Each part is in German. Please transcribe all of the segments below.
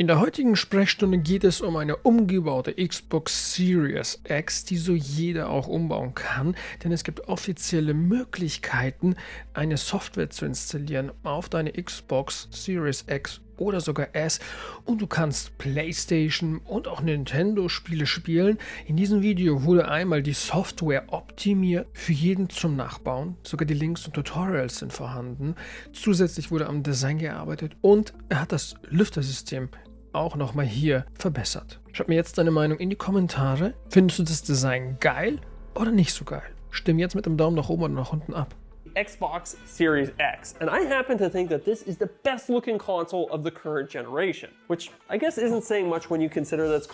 In der heutigen Sprechstunde geht es um eine umgebaute Xbox Series X, die so jeder auch umbauen kann, denn es gibt offizielle Möglichkeiten, eine Software zu installieren auf deine Xbox Series X oder sogar S und du kannst PlayStation und auch Nintendo-Spiele spielen. In diesem Video wurde einmal die Software optimiert für jeden zum Nachbauen. Sogar die Links und Tutorials sind vorhanden. Zusätzlich wurde am Design gearbeitet und er hat das Lüftersystem auch nochmal hier verbessert. Schreib mir jetzt deine Meinung in die Kommentare. Findest du das Design geil oder nicht so geil? Stimm jetzt mit dem Daumen nach oben oder nach unten ab. Xbox Series X, and I happen to think that this is the best looking console of the current generation, which I guess isn't saying much when you consider that it's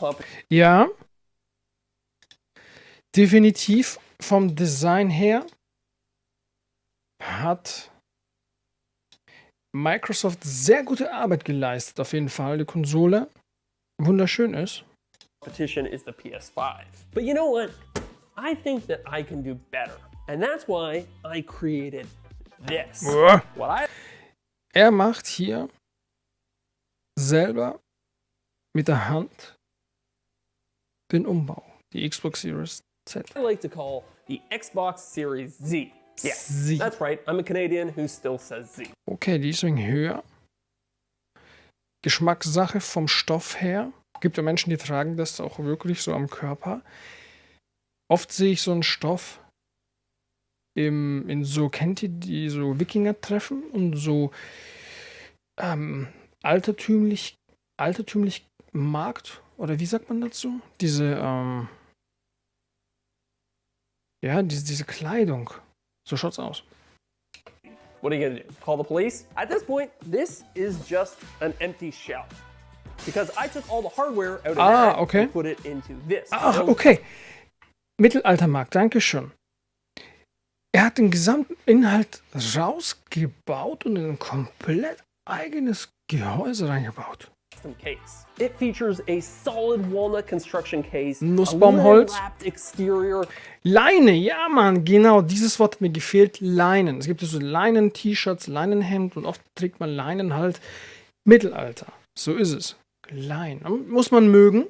Ja, definitiv vom Design her hat Microsoft sehr gute Arbeit geleistet, auf jeden Fall. Die Konsole wunderschön ist. competition is the PS5. But you know what? I think that I can do better. And that's why I created this. Er macht hier selber mit der Hand den Umbau. Die Xbox Series Z. I like to call the Xbox Series Z. Yeah, Z. that's right. I'm a Canadian who still says Z. Okay, die ist ein wenig höher. Geschmackssache vom Stoff her. Gibt ja Menschen, die tragen das auch wirklich so am Körper. Oft sehe ich so einen Stoff in so, kennt ihr die so Wikinger-Treffen und so altertümlich Markt, oder wie sagt man dazu? Diese Kleidung. So schaut's aus. What are you gonna do? Call the police? At this point, this is just an empty shell. Because I took all the hardware out of that okay. and put it into this. Ach, okay. Mittelaltermarkt, dankeschön. Er hat den gesamten Inhalt rausgebaut und in ein komplett eigenes Gehäuse reingebaut. Case. It features a solid walnut construction case, Nussbaumholz. a wrapped exterior. Leine, ja Mann, genau, dieses Wort hat mir gefehlt, Leinen. Es gibt so Leinen-T-Shirts, Leinenhemd und oft trägt man Leinen halt Mittelalter. So ist es. Leinen. Muss man mögen.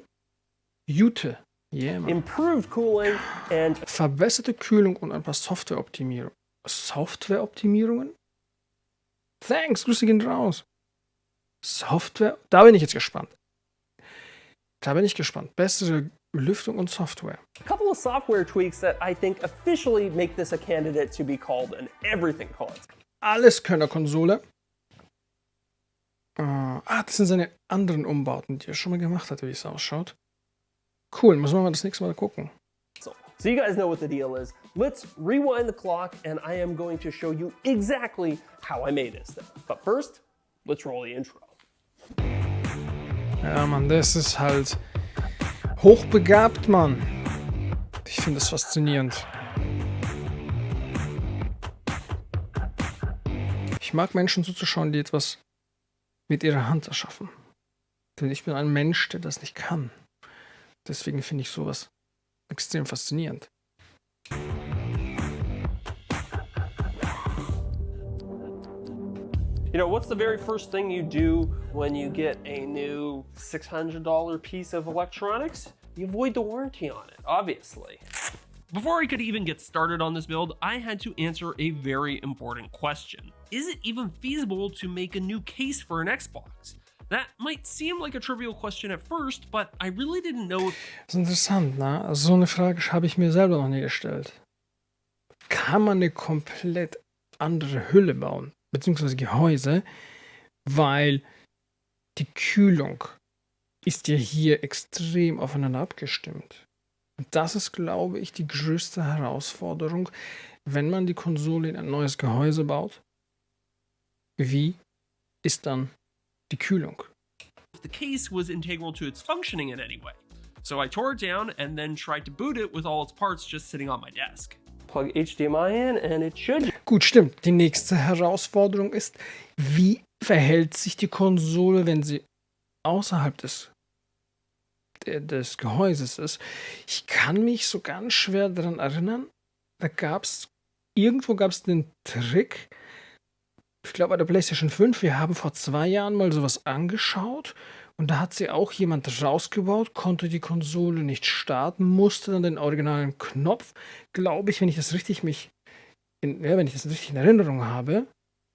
Jute. Yeah, Mann. Improved cooling and Verbesserte Kühlung und ein paar Softwareoptimierungen. Softwareoptimierungen? Thanks, Grüße gehen raus. Software, da bin ich jetzt gespannt. Bessere Lüftung und Software. a couple of software tweaks that I think officially make this a candidate to be called an everything console. Alleskönner-Konsole. Das sind seine anderen Umbauten, die er schon mal gemacht hat, wie es ausschaut. Cool, müssen wir mal das nächste Mal gucken. So you guys know what the deal is. Let's rewind the clock and I am going to show you exactly how I made this thing. But first, let's roll the intro. Ja, Mann, das ist halt hochbegabt, Mann. Ich finde das faszinierend. Ich mag Menschen zuzuschauen, die etwas mit ihrer Hand erschaffen. Denn ich bin ein Mensch, der das nicht kann. Deswegen finde ich sowas extrem faszinierend. You know, what's the very first thing you do when you get a new $600 piece of electronics? You void the warranty on it, obviously. Before I could even get started on this build, I had to answer a very important question. Is it even feasible to make a new case for an Xbox? That might seem like a trivial question at first, but I really didn't know if... Das ist interessant, ne? Also so eine Frage habe ich mir selber noch nie gestellt. Kann man eine komplett andere Hülle bauen? Beziehungsweise Gehäuse, weil die Kühlung ist ja hier extrem aufeinander abgestimmt. Und das ist, glaube ich, die größte Herausforderung, wenn man die Konsole in ein neues Gehäuse baut. Wie ist dann die Kühlung? the case was integral to its functioning in any way. So I tore it down and then tried to boot it with all its parts just sitting on my desk. Plug HDMI in and it should... Gut, stimmt. Die nächste Herausforderung ist, wie verhält sich die Konsole, wenn sie außerhalb des Gehäuses ist. Ich kann mich so ganz schwer daran erinnern, irgendwo gab es den Trick, ich glaube bei der PlayStation 5, wir haben vor 2 Jahren mal sowas angeschaut Und da hat sie auch jemand rausgebaut, konnte die Konsole nicht starten, musste dann den originalen Knopf, glaube ich, wenn ich das richtig wenn ich das richtig in Erinnerung habe,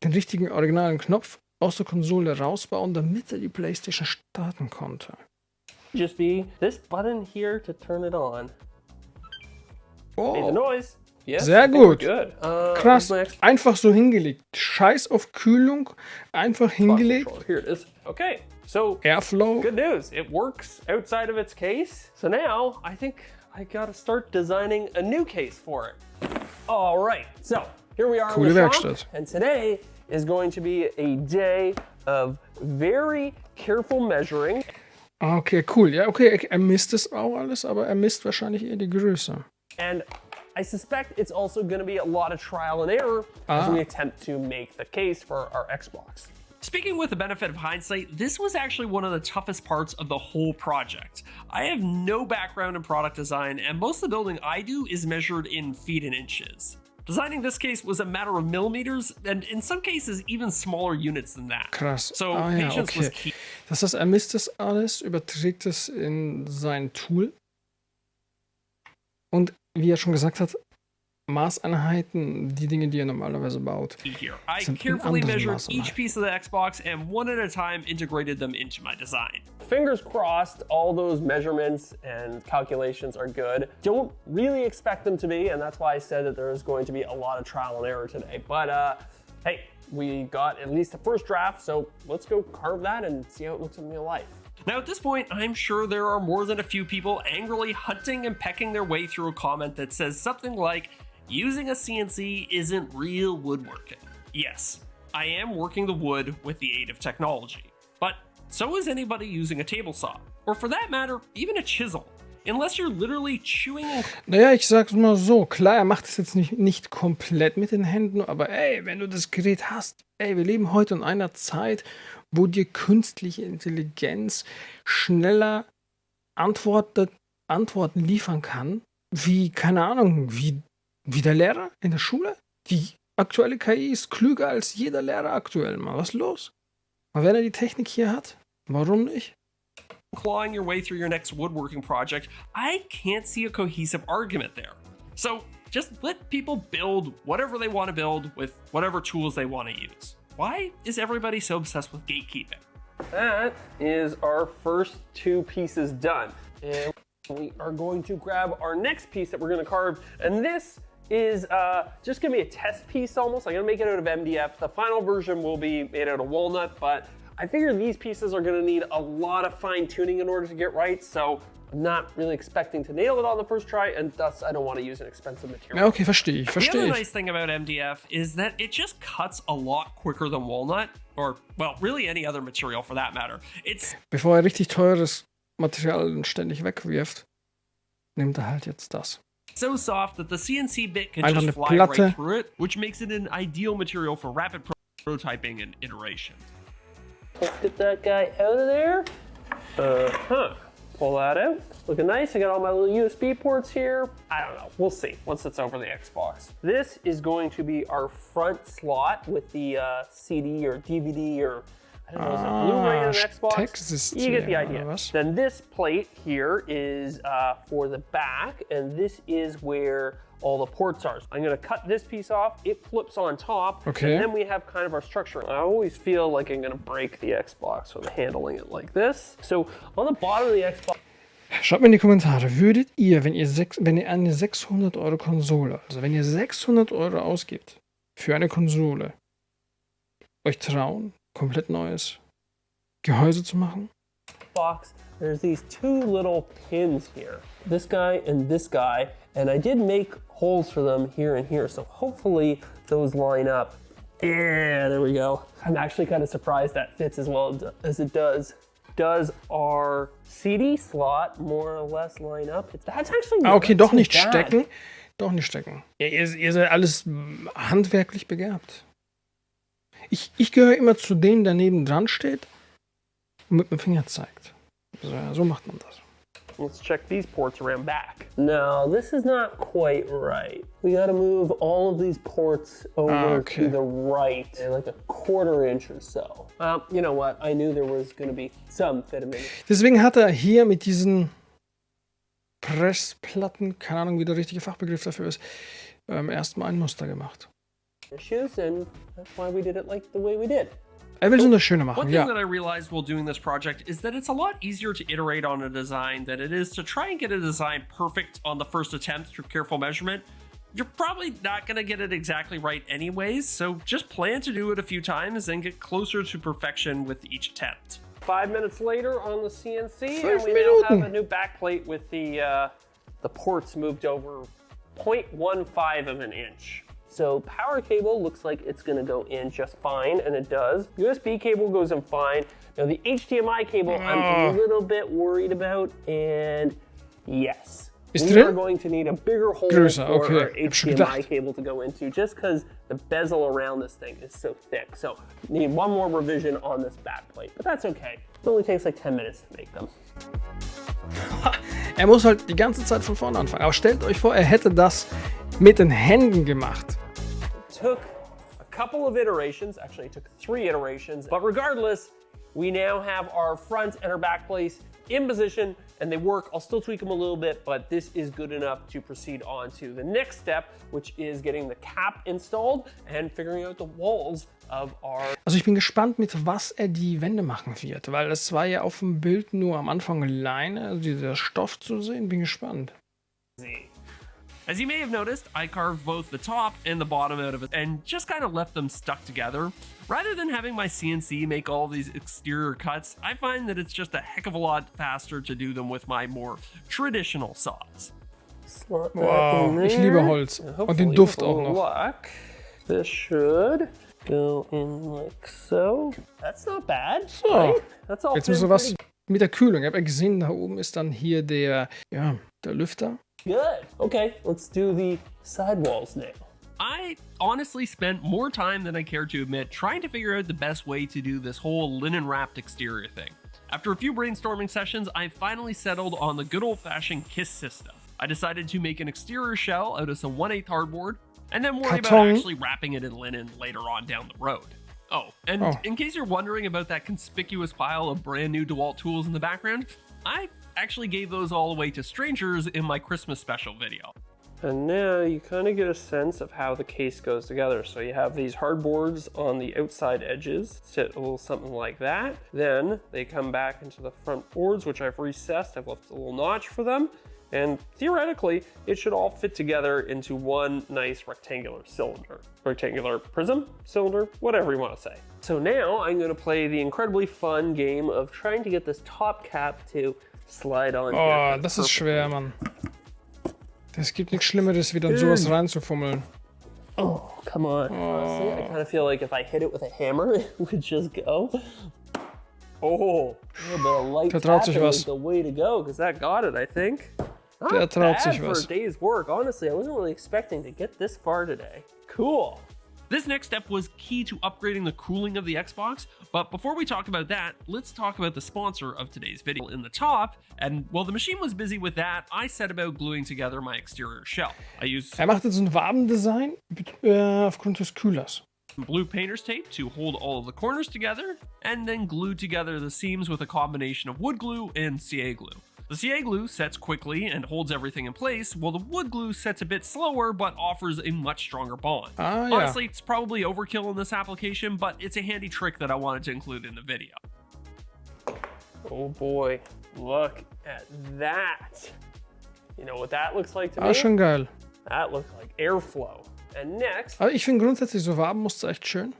den richtigen originalen Knopf aus der Konsole rausbauen, damit er die PlayStation starten konnte. Just be this button here to turn it on. Made the Oh, noise. Yes, sehr I think we're gut. good. Krass. where's my Xbox Einfach so hingelegt. Scheiß auf Kühlung. Einfach hingelegt. controller? Here it is. Okay, so Airflow. good news. It works outside of its case. So now I think I gotta start designing a new case for it. All right, so here we are in Coole the shop, Werkstatt. and today is going to be a day of very careful measuring. Okay, cool. Ja, okay, er misst es auch alles, aber er misst wahrscheinlich eher die Größe. And I suspect it's also going to be a lot of trial and error as we attempt to make the case for our Xbox. Speaking with the benefit of hindsight, this was actually one of the toughest parts of the whole project. I have no background in product design, and most of the building I do is measured in feet and inches. Designing this case was a matter of millimeters, and in some cases even smaller units than that. Krass. So ja, patience was okay. key. Das heißt, er misst das alles, überträgt es in sein Tool. Und wie er schon gesagt hat, Maßeinheiten, die Dinge, die er normalerweise baut. Here. I sind in carefully anderen measured Maßeinheiten. each piece of the Xbox and one at a time integrated them into my design. Fingers crossed, all those measurements and calculations are good. Don't really expect them to be, and that's why I said that there is going to be a lot of trial and error today. But hey, we got at least a first draft, so let's go carve that and see how it looks in real life. Now at this point, I'm sure there are more than a few people angrily hunting and pecking their way through a comment that says something like, using a CNC isn't real woodworking. Yes, I am working the wood with the aid of technology. But so is anybody using a table saw, or for that matter, even a chisel. Unless you're literally chewing and... Naja, ich sag's mal so, klar, er macht es jetzt nicht komplett mit den Händen, aber ey, wenn du das Gerät hast, ey, wir leben heute in einer Zeit, wo dir künstliche Intelligenz schneller Antworten liefern kann, wie, keine Ahnung, wie der Lehrer in der Schule. Die aktuelle KI ist klüger als jeder Lehrer aktuell. Mal, was ist los? Aber wenn er die Technik hier hat, warum nicht? clawing your way through your next woodworking project, I can't see a cohesive argument there. So just let people build whatever they want to build with whatever tools they want to use. Why is everybody so obsessed with gatekeeping? That is our first two pieces done. And we are going to grab our next piece that we're going to carve. And this is just going to be a test piece almost. I'm going to make it out of MDF. The final version will be made out of walnut, but I figure these pieces are going to need a lot of fine tuning in order to get right. So I'm not really expecting to nail it on the first try, and thus I don't want to use an expensive material. Ja, okay, verstehe The other ich. nice thing about MDF is that it just cuts a lot quicker than walnut, or, well, really any other material for that matter. It's Bevor er richtig teures Material ständig wegwirft, nimmt er halt jetzt das. so soft that the CNC bit can Einfach just eine fly Platte. right through it, which makes it an ideal material for rapid prototyping and iteration. Let's get that guy out of there. Pull that out. Looking nice. I got all my little USB ports here. I don't know. We'll see once it's over the Xbox. This is going to be our front slot with the CD or DVD or I don't know, is it Blu-ray on an Xbox? Text You get the oder idea. was? Then this plate here is for the back, and this is where all the ports are. I'm gonna cut this piece off, it flips on top, Okay. and then we have kind of our structure. I always feel like I'm gonna break the Xbox when I'm handling it like this. So on the bottom of the Xbox, Schreibt mir in die Kommentare, würdet ihr, wenn ihr eine 600 Euro Konsole, also wenn ihr 600 Euro ausgibt für eine Konsole, euch trauen, komplett neues Gehäuse zu machen? there's these two little pins here, this guy, and I did make holes for them here and here, so hopefully those line up. Yeah, there we go. I'm actually kind of surprised that fits as well as it does. Does our CD slot more or less line up? That's actually not Okay, doch too nicht bad. stecken. Doch nicht stecken. Ja, ihr seid alles handwerklich begabt. Ich gehöre immer zu denen, der neben dran steht und mit dem Finger zeigt. So macht man das. Let's check these ports around back. No, this is not quite right. We gotta move all of these ports over to the right, like a 1/4 inch or so. You know what? I knew there was gonna be some fit in it. Deswegen hat er hier mit diesen Pressplatten, keine Ahnung, wie der richtige Fachbegriff dafür ist, erstmal ein Muster gemacht. Issues, and that's why we did it like the way we did. Er will so eine schöne machen, One ja. thing that I realized while doing this project is that it's a lot easier to iterate on a design than it is to try and get a design perfect on the first attempt through careful measurement. You're probably not going to get it exactly right anyways, so just plan to do it a few times and get closer to perfection with each attempt. 5 minutes later on the CNC, and we now have a new backplate with the ports moved over 0.15 of an inch. So power cable looks like it's gonna go in just fine, and it does. USB cable goes in fine. Now the HDMI cable I'm a little bit worried about, and yes. We are going to need a bigger hole for our HDMI cable to go into, just because the bezel around this thing is so thick. So need one more revision on this backplate, but that's okay. It only takes like 10 minutes to make them. Er muss halt die ganze Zeit von vorne anfangen. Aber stellt euch vor, er hätte das mit den Händen gemacht. It took a couple of iterations, actually it took 3 iterations, but regardless, we now have our front and our back plates in position and they work. I'll still tweak them a little bit, but this is good enough to proceed on to the next step, which is getting the cap installed and figuring out the walls of our... Also ich bin gespannt, mit was er die Wände machen wird, weil es war ja auf dem Bild nur am Anfang Leine, also dieser Stoff zu sehen. Bin gespannt. As you may have noticed, I carved both the top and the bottom out of it and just kind of left them stuck together. Rather than having my CNC make all these exterior cuts, I find that it's just a heck of a lot faster to do them with my more traditional saws. Wow, ich liebe Holz. Und den Duft auch noch. This should go in like so. That's not bad. So, right? That's all. Jetzt müssen wir was mit der Kühlung. Ich habe ja gesehen, da oben ist dann hier der Lüfter. Good. Okay, let's do the sidewalls now. I honestly spent more time than I care to admit trying to figure out the best way to do this whole linen-wrapped exterior thing. After a few brainstorming sessions, I finally settled on the good old-fashioned KISS system. I decided to make an exterior shell out of some 1/8 hardboard, and then worry about actually wrapping it in linen later on down the road. Oh, and in case you're wondering about that conspicuous pile of brand new DeWalt tools in the background, I actually gave those all away to strangers in my Christmas special video. And now you kind of get a sense of how the case goes together. So you have these hardboards on the outside edges, sit a little something like that. Then they come back into the front boards, which I've recessed. I've left a little notch for them. And theoretically, it should all fit together into one nice rectangular cylinder. Rectangular prism, cylinder, whatever you want to say. So now I'm going to play the incredibly fun game of trying to get this top cap to slide on. Oh, das ist schwer, Mann. Es gibt nichts Schlimmeres, wie dann sowas reinzufummeln. Oh, come on. Honestly, I kind of feel like if I hit it with a hammer, it would just go. Oh, a little bit of light tapping is the way to go, because that got it, I think. Not bad for a day's work. Honestly, I wasn't really expecting to get this far today. Cool. This next step was key to upgrading the cooling of the Xbox, but before we talk about that, let's talk about the sponsor of today's video in the top, and while the machine was busy with that, I set about gluing together my exterior shell. I used macht jetzt ein Wabendesign aufgrund des Kühlers. Blue painter's tape to hold all of the corners together, and then glued together the seams with a combination of wood glue and CA glue. The CA glue sets quickly and holds everything in place, while the wood glue sets a bit slower but offers a much stronger bond. Honestly, it's probably overkill in this application, but it's a handy trick that I wanted to include in the video. Oh boy, look at that. You know what that looks like to me? Schon geil. That looks like airflow. And next, also ich finde grundsätzlich so Wabenmuster echt schön.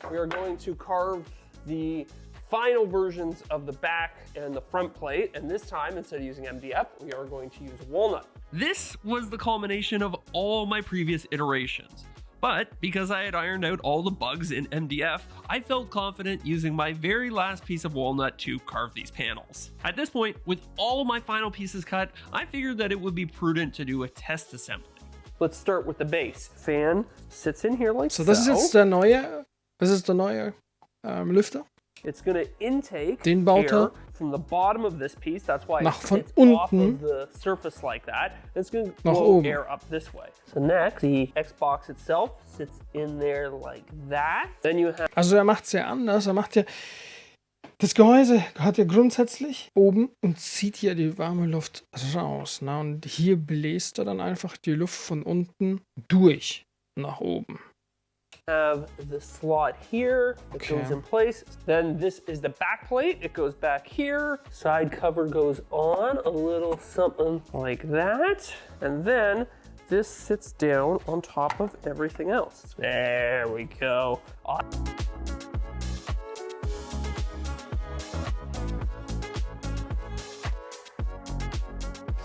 We are going to carve the final versions of the back and the front plate, and this time, instead of using MDF, we are going to use walnut. This was the culmination of all my previous iterations, but because I had ironed out all the bugs in MDF, I felt confident using my very last piece of walnut to carve these panels. At this point, with all of my final pieces cut, I figured that it would be prudent to do a test assembly. Let's start with the base. Fan sits in here like so. Das ist jetzt der neue, Lüfter? It's going to intake Den baut air er from the bottom of this piece. That's why nach von it's off unten of the surface like that. It's going to nach blow oben. air up this way. So next, the Xbox itself sits in there like that. Then you have Also er macht es ja anders. Er macht ja, das Gehäuse hat ja grundsätzlich oben und zieht ja die warme Luft raus. Ne? Und hier bläst er dann einfach die Luft von unten durch nach oben. the slot here. It Okay. goes in place. Then this is the back plate. It goes back here. Side cover goes on, a little something like that. And then this sits down on top of everything else. There we go.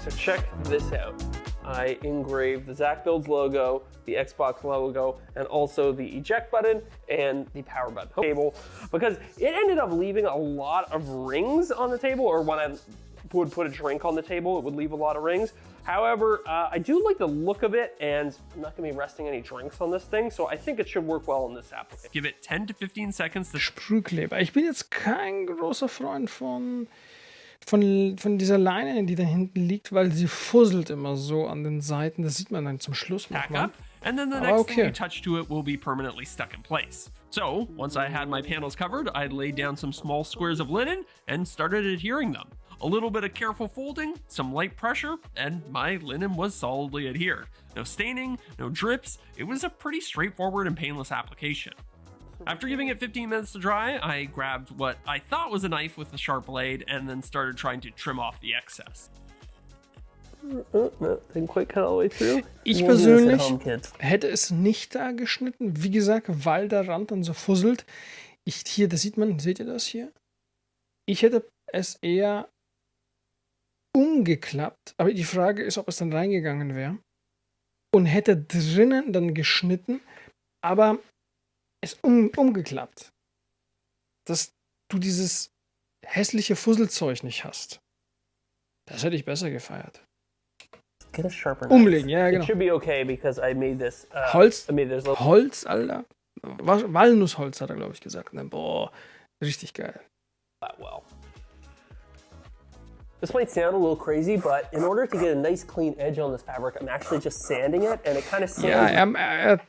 So check this out. I engraved the Zach Builds logo, the Xbox logo, and also the eject button and the power button table, because it ended up leaving a lot of rings on the table, or when I would put a drink on the table, it would leave a lot of rings. However, I do like the look of it, and I'm not gonna be resting any drinks on this thing, so I think it should work well in this application. Give it 10 to 15 seconds to Sprühkleber. Ich bin jetzt kein großer Freund von dieser Leine, die da hinten liegt, weil sie fusselt immer so an den Seiten. Das sieht man dann zum Schluss pack nochmal. up, and then the Aber next thing okay. you touch to it will be permanently stuck in place. So, once I had my panels covered, I laid down some small squares of linen and started adhering them. A little bit of careful folding, some light pressure, and my linen was solidly adhered. No staining, no drips. It was a pretty straightforward and painless application. After giving it 15 minutes to dry, I grabbed what I thought was a knife with a sharp blade and then started trying to trim off the excess. No, didn't quite cut all the way through. Ich We'll do this at persönlich home, kids. hätte es nicht da geschnitten. Wie gesagt, weil der Rand dann so fusselt. Hier, das sieht man, seht ihr das hier? Ich hätte es eher umgeklappt, aber die Frage ist, ob es dann reingegangen wäre und hätte drinnen dann geschnitten, aber es umgeklappt, dass du dieses hässliche Fusselzeug nicht hast. Das hätte ich besser gefeiert. Get a sharper knife. Umlegen, ja It genau. should be okay because I made this. Holz, I made this little. Holz, Alter. Walnussholz hat er, glaube ich, gesagt. Ne? Boah, richtig geil. That well. This might sound a little crazy, but in order to get a nice clean edge on this fabric, I'm actually just sanding it, and it kind of Ja, sands. er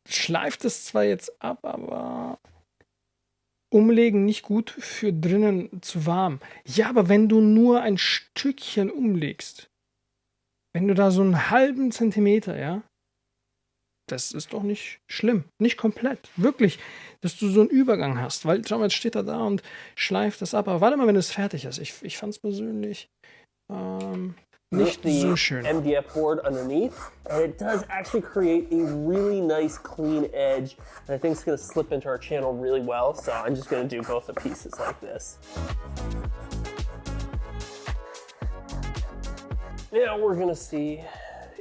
schleift es zwar jetzt ab, aber umlegen nicht gut für drinnen zu warm. Ja, aber wenn du nur ein Stückchen umlegst, wenn du da so einen halben Zentimeter, ja, das ist doch nicht schlimm. Nicht komplett. Wirklich, dass du so einen Übergang hast. Weil, schau mal, jetzt steht er da und schleift das ab. Aber warte mal, wenn es fertig ist. Ich fand es persönlich nicht the so schön. MDF board underneath, and it does actually create a really nice clean edge, and I think it's going to slip into our channel really well, so I'm just going to do both the pieces like this. Now we're going to see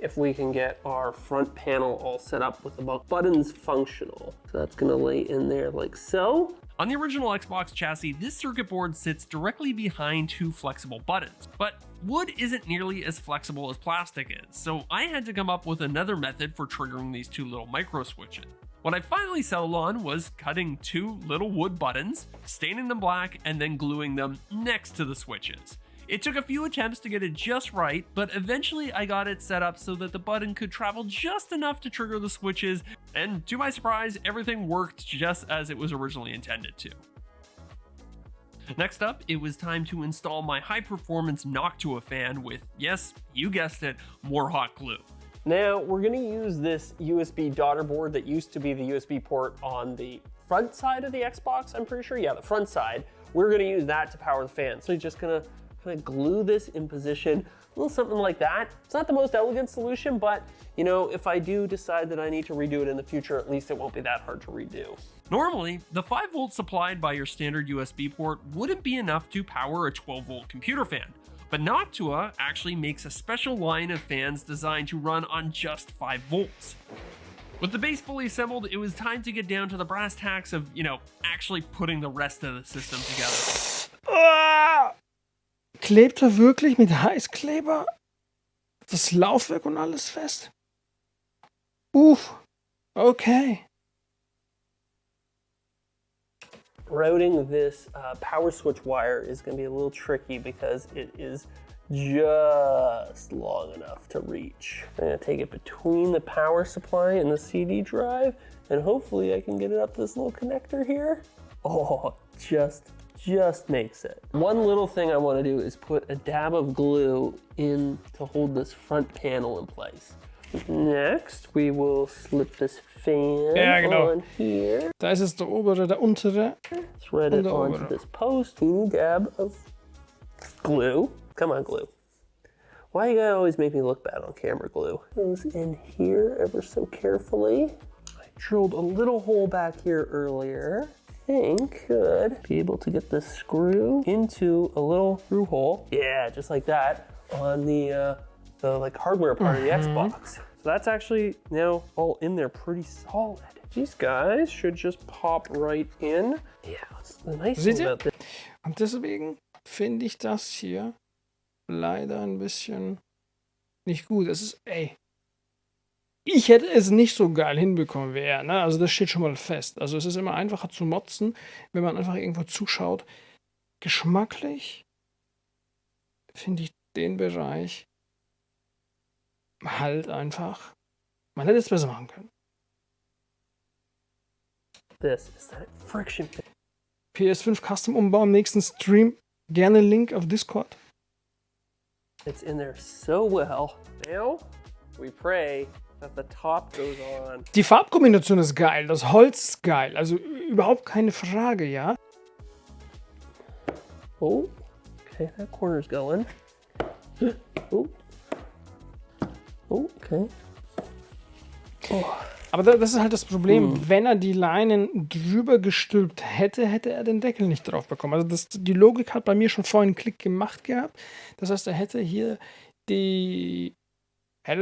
if we can get our front panel all set up with the buttons functional. So that's going to lay in there like so. On the original Xbox chassis, this circuit board sits directly behind two flexible buttons, but wood isn't nearly as flexible as plastic is, so I had to come up with another method for triggering these two little micro switches. What I finally settled on was cutting two little wood buttons, staining them black, and then gluing them next to the switches. It took a few attempts to get it just right, but eventually I got it set up so that the button could travel just enough to trigger the switches, and to my surprise, everything worked just as it was originally intended to. Next up, it was time to install my high-performance Noctua fan with, yes, you guessed it, more hot glue. Now we're going to use this USB daughter board that used to be the USB port on the front side of the Xbox, I'm pretty sure. Yeah, the front side. We're going to use that to power the fan. So you're just going to kind of glue this in position, a little something like that. It's not the most elegant solution, but you know, if I do decide that I need to redo it in the future, at least it won't be that hard to redo. Normally, the 5 volts supplied by your standard USB port wouldn't be enough to power a 12-volt computer fan, but Noctua actually makes a special line of fans designed to run on just 5 volts. With the base fully assembled, it was time to get down to the brass tacks of, actually putting the rest of the system together. Klebt er wirklich mit Heißkleber das Laufwerk und alles fest? Okay. routing this power switch wire is going to be a little tricky because it is just long enough to reach. I'm going to take it between the power supply and the CD drive, and hopefully I can get it up this little connector here. Oh, just makes it. One little thing I want to do is put a dab of glue in to hold this front panel in place. Next, we will slip this fan on here. Da ist es der obere, der untere. Thread it onto this post. Teeny dab of glue. Come on, glue. Why you gotta always make me look bad on camera, glue? Goes in here ever so carefully. I drilled a little hole back here earlier. I think could be able to get this screw into a little through hole. Yeah, just like that on the like hardware part of the Xbox. So that's actually now all in there pretty solid. These guys should just pop right in. Yeah, what's the nice thing about this? Und deswegen finde ich das hier leider ein bisschen nicht gut. Es ist, ich hätte es nicht so geil hinbekommen wie er, ne? Also das steht schon mal fest. Also es ist immer einfacher zu motzen, wenn man einfach irgendwo zuschaut. Geschmacklich finde ich den Bereich halt einfach, man hätte es besser machen können. This is that friction. PS5 Custom Umbau im nächsten Stream. Gerne Link auf Discord. It's in there so well. Now we pray that the top goes on. Die Farbkombination ist geil, das Holz ist geil, also überhaupt keine Frage, ja. Oh, okay, that corner's going. Oh, okay. Oh. Aber das ist halt das Problem, wenn er die Leinen drüber gestülpt hätte, hätte er den Deckel nicht drauf bekommen. Also die Logik hat bei mir schon vorhin einen Klick gemacht gehabt. Das heißt, er hätte hier hätte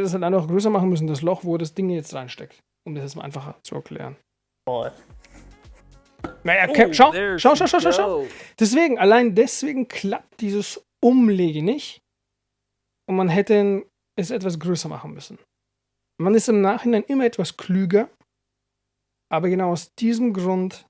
das halt einfach größer machen müssen, das Loch, wo das Ding jetzt reinsteckt. Um das jetzt mal einfacher zu erklären. Naja, schau. Deswegen, allein deswegen klappt dieses Umlegen nicht. Und man hätte es etwas größer machen müssen. Man ist im Nachhinein immer etwas klüger, aber genau aus diesem Grund.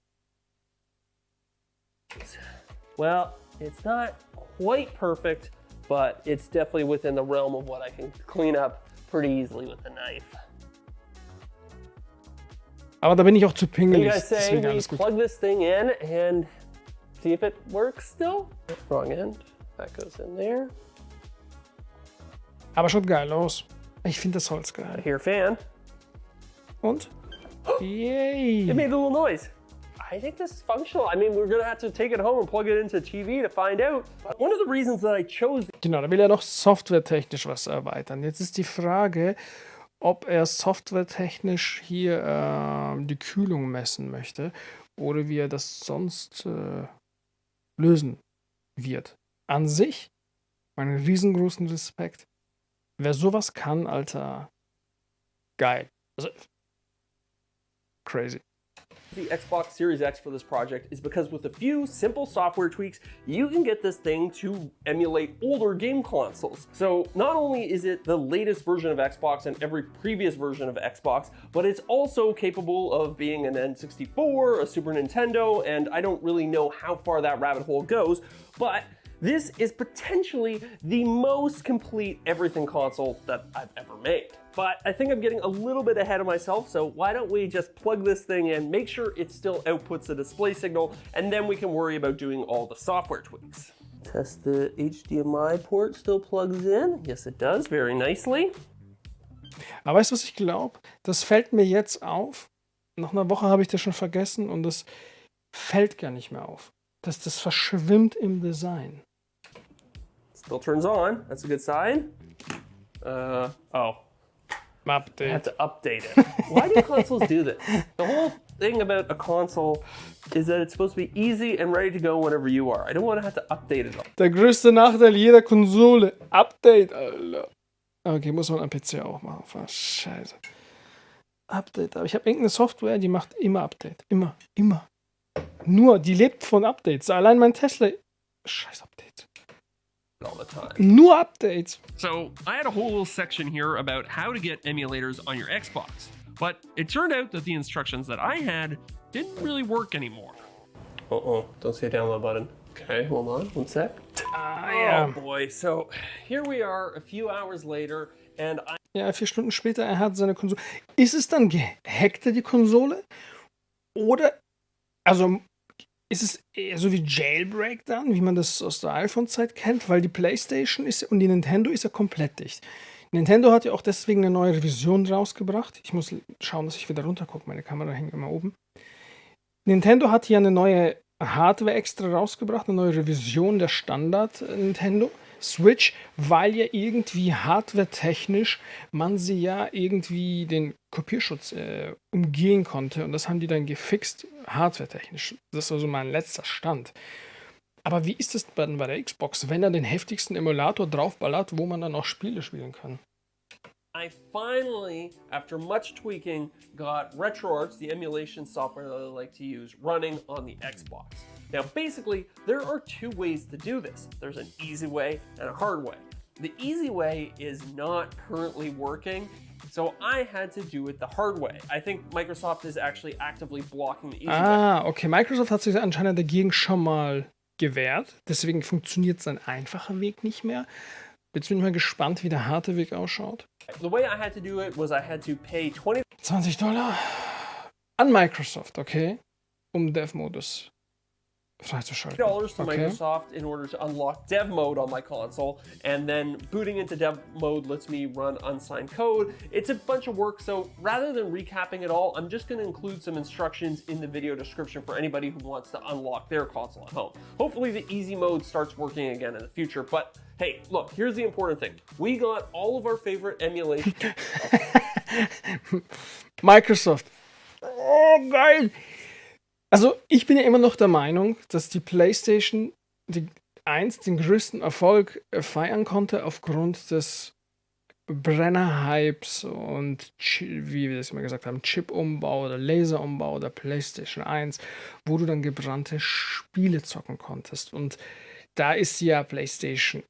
Well, it's not quite perfect, but it's definitely within the realm of what I can clean up pretty easily with a knife. Aber da bin ich auch zu pingelig. You guys say Deswegen we alles gut. plug this thing in and see if it works still. Wrong end. That goes in there. Aber schaut geil aus. Ich finde das Holz I geil. hear a fan. Und? Yay! It made a little noise. I think this is functional. I mean, we're gonna have to take it home and plug it into TV to find out. But one of the reasons that I chose. Genau, da will er noch softwaretechnisch was erweitern. Jetzt ist die Frage, ob er softwaretechnisch hier die Kühlung messen möchte oder wie er das sonst lösen wird. An sich, meinen riesengroßen Respekt. Wer sowas kann, Alter, geil. Also, crazy. The Xbox Series X for this project is because with a few simple software tweaks, you can get this thing to emulate older game consoles. So not only is it the latest version of Xbox and every previous version of Xbox, but it's also capable of being an N64, a Super Nintendo, and I don't really know how far that rabbit hole goes, but this is potentially the most complete everything console that I've ever made. But I think I'm getting a little bit ahead of myself, so why don't we just plug this thing in, make sure it still outputs a display signal, and then we can worry about doing all the software tweaks. Test the HDMI port still plugs in. Yes, it does, very nicely. Aber weißt du, was ich glaube? Das fällt mir jetzt auf. Nach einer Woche habe ich das schon vergessen und das fällt gar nicht mehr auf. Das verschwimmt im Design. Still turns on. That's a good sign. Update. I have to update it. Why do consoles do this? The whole thing about a console is that it's supposed to be easy and ready to go whenever you are. I don't want to have to update it all. Der größte Nachteil jeder Konsole. Update, Alter. Okay, muss man am PC auch machen. Was Scheiße. Update. Aber ich habe irgendeine Software, die macht immer Update. Immer. Nur, die lebt von Updates. Allein mein Tesla. Scheiß Updates. All the time. Nur Updates. So I had a whole little section here about how to get emulators on your Xbox, but it turned out that the instructions that I had didn't really work anymore. Don't say download button. Okay, hold on, one sec. ja. Oh boy, so here we are a few hours later and Ja, 4 Stunden später, er hat seine Konsole. Ist es dann gehackte, die Konsole? Oder, also, ist es eher so wie Jailbreak dann, wie man das aus der iPhone-Zeit kennt? Weil die PlayStation ist und die Nintendo ist ja komplett dicht. Nintendo hat ja auch deswegen eine neue Revision rausgebracht. Ich muss schauen, dass ich wieder runtergucke. Meine Kamera hängt immer oben. Nintendo hat hier eine neue Hardware extra rausgebracht, eine neue Revision der Standard Nintendo Switch, weil ja irgendwie hardware-technisch man sie ja irgendwie den Kopierschutz umgehen konnte und das haben die dann gefixt, hardware-technisch. Das ist also mein letzter Stand. Aber wie ist es dann bei der Xbox, wenn er den heftigsten Emulator draufballert, wo man dann auch Spiele spielen kann? I finally, after much tweaking, got RetroArch, the emulation software that I like to use, running on the Xbox. Now, basically, there are two ways to do this. There's an easy way and a hard way. The easy way is not currently working, so I had to do it the hard way. I think Microsoft is actually actively blocking the easy way. Okay. Microsoft hat sich anscheinend dagegen schon mal gewehrt. Deswegen funktioniert sein einfacher Weg nicht mehr. Jetzt bin ich mal gespannt, wie der harte Weg ausschaut. The way I had to do it was I had to pay $20 an Microsoft, okay, um Dev-Modus freizuschalten. $20 to Microsoft in order to unlock dev mode on my console, and then booting into dev mode lets me run unsigned code. It's a bunch of work, so rather than recapping it all, I'm just going to include some instructions in the video description for anybody who wants to unlock their console at home. Hopefully the easy mode starts working again in the future, but hey, look, here's the important thing. We got all of our favorite emulation. Microsoft. Oh, geil. Also, ich bin ja immer noch der Meinung, dass die PlayStation 1 den größten Erfolg feiern konnte aufgrund des Brenner-Hypes und, wie wir das immer gesagt haben, Chip-Umbau oder Laser-Umbau der PlayStation 1, wo du dann gebrannte Spiele zocken konntest. Und da ist ja PlayStation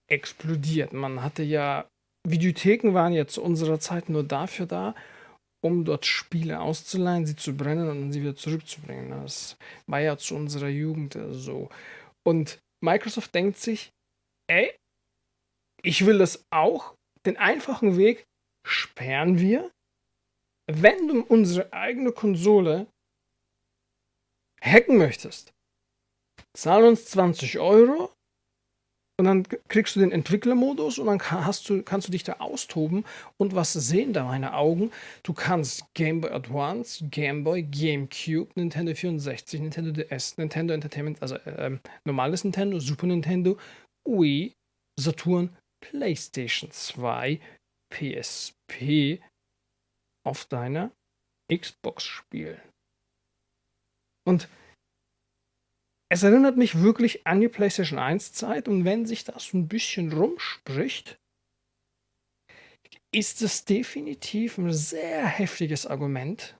explodiert. Man hatte ja, Videotheken waren ja zu unserer Zeit nur dafür da, um dort Spiele auszuleihen, sie zu brennen und sie wieder zurückzubringen. Das war ja zu unserer Jugend so. Und Microsoft denkt sich, ey, ich will das auch. Den einfachen Weg sperren wir. Wenn du unsere eigene Konsole hacken möchtest, zahl uns 20 Euro und dann kriegst du den Entwicklermodus und dann kannst du dich da austoben. Und was sehen da meine Augen? Du kannst Game Boy Advance, Game Boy, GameCube, Nintendo 64, Nintendo DS, Nintendo Entertainment, also normales Nintendo, Super Nintendo, Wii, Saturn, PlayStation 2, PSP auf deiner Xbox spielen. Und es erinnert mich wirklich an die PlayStation 1 Zeit und wenn sich das ein bisschen rumspricht, ist es definitiv ein sehr heftiges Argument.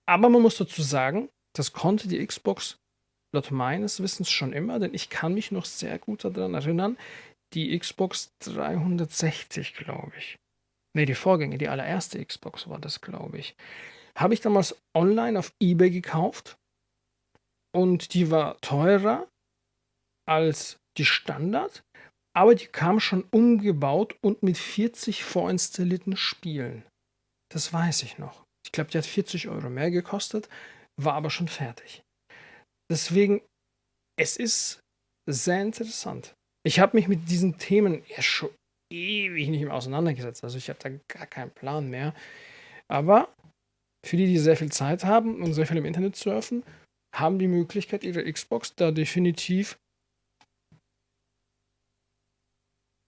Aber man muss dazu sagen, das konnte die Xbox laut meines Wissens schon immer, denn ich kann mich noch sehr gut daran erinnern, die Xbox 360, glaube ich. Ne, die Vorgänger, die allererste Xbox war das, glaube ich. Habe ich damals online auf eBay gekauft. Und die war teurer als die Standard, aber die kam schon umgebaut und mit 40 vorinstallierten Spielen. Das weiß ich noch. Ich glaube, die hat 40 Euro mehr gekostet, war aber schon fertig. Deswegen, es ist sehr interessant. Ich habe mich mit diesen Themen erst schon ewig nicht mehr auseinandergesetzt. Also ich habe da gar keinen Plan mehr. Aber für die sehr viel Zeit haben und sehr viel im Internet surfen, haben die Möglichkeit, ihre Xbox da definitiv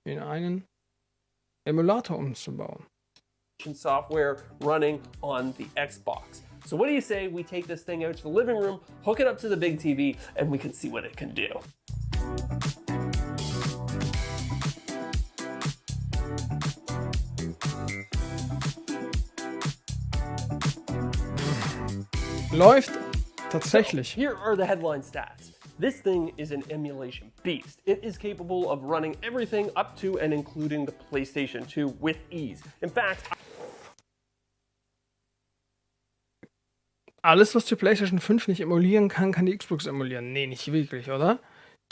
in einen Emulator umzubauen. Software running on the Xbox. So what do you say we take this thing out to the living room, hook it up to the big TV, and we can see what it can do. Läuft tatsächlich. Here are the headline stats. This thing is an emulation beast. It is capable of running everything up to and including the PlayStation 2 with ease. In fact, alles, was die PlayStation 5 nicht emulieren kann, kann die Xbox emulieren. Nee, nicht wirklich, oder?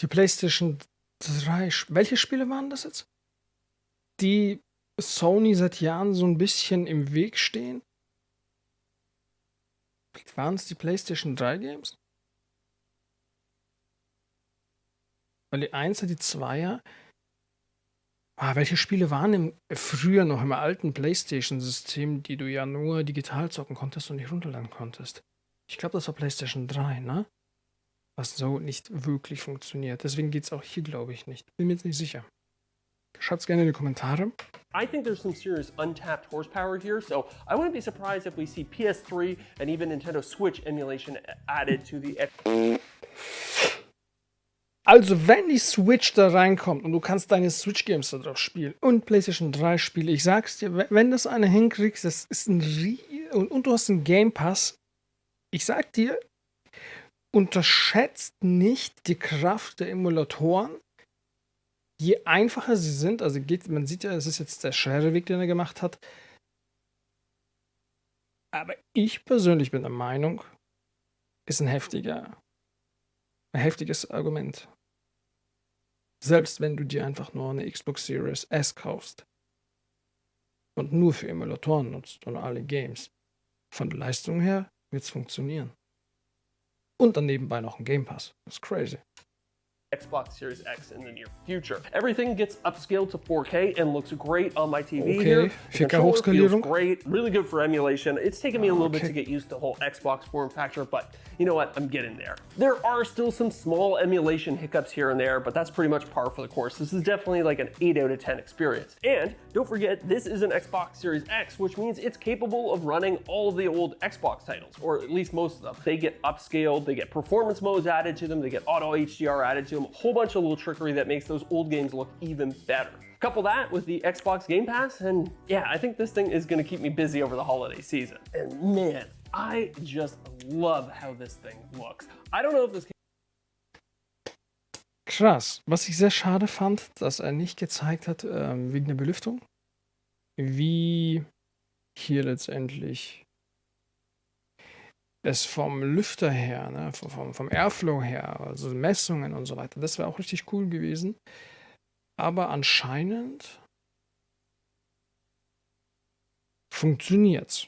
Die PlayStation 3. Welche Spiele waren das jetzt? Die Sony seit Jahren so ein bisschen im Weg stehen? Waren es die PlayStation 3 Games? Weil die 1er, die 2er. Welche Spiele waren früher noch im alten PlayStation-System, die du ja nur digital zocken konntest und nicht runterladen konntest? Ich glaube, das war PlayStation 3, ne? Was so nicht wirklich funktioniert. Deswegen geht es auch hier, glaube ich, nicht. Bin mir jetzt nicht sicher. Schreibt's gerne in die Kommentare. I think there's some serious untapped horsepower here, so I wouldn't be surprised if we see PS3 and even Nintendo Switch emulation added to the Also, wenn die Switch da reinkommt und du kannst deine Switch-Games da drauf spielen und PlayStation 3 Spiele, ich sag's dir, wenn das eine hinkriegst, das ist und du hast einen Game Pass, ich sag dir, unterschätzt nicht die Kraft der Emulatoren. Je einfacher sie sind, also man sieht ja, es ist jetzt der schwere Weg, den er gemacht hat. Aber ich persönlich bin der Meinung, ist ein heftiges Argument. Selbst wenn du dir einfach nur eine Xbox Series S kaufst und nur für Emulatoren nutzt und alle Games, von der Leistung her wird es funktionieren. Und dann nebenbei noch ein Game Pass. Das ist crazy. Xbox Series X in the near future. Everything gets upscaled to 4K and looks great on my TV here. The 4K controller feels Hochskalierung. great, really good for emulation. It's taken me a little bit to get used to the whole Xbox form factor, but you know what? I'm getting there. There are still some small emulation hiccups here and there, but that's pretty much par for the course. This is definitely like an 8 out of 10 experience. And don't forget, this is an Xbox Series X, which means it's capable of running all of the old Xbox titles, or at least most of them. They get upscaled, they get performance modes added to them, they get auto HDR added to them, a whole bunch of little trickery that makes those old games look even better. Couple that with the Xbox Game Pass, and yeah, I think this thing is gonna keep me busy over the holiday season. And man, I just love how this thing looks. I don't know if this Krass. Was ich sehr schade fand, dass er nicht gezeigt hat, wegen der Belüftung, wie hier letztendlich es vom Lüfter her, ne, vom Airflow her, also Messungen und so weiter, das wäre auch richtig cool gewesen. Aber anscheinend funktioniert's.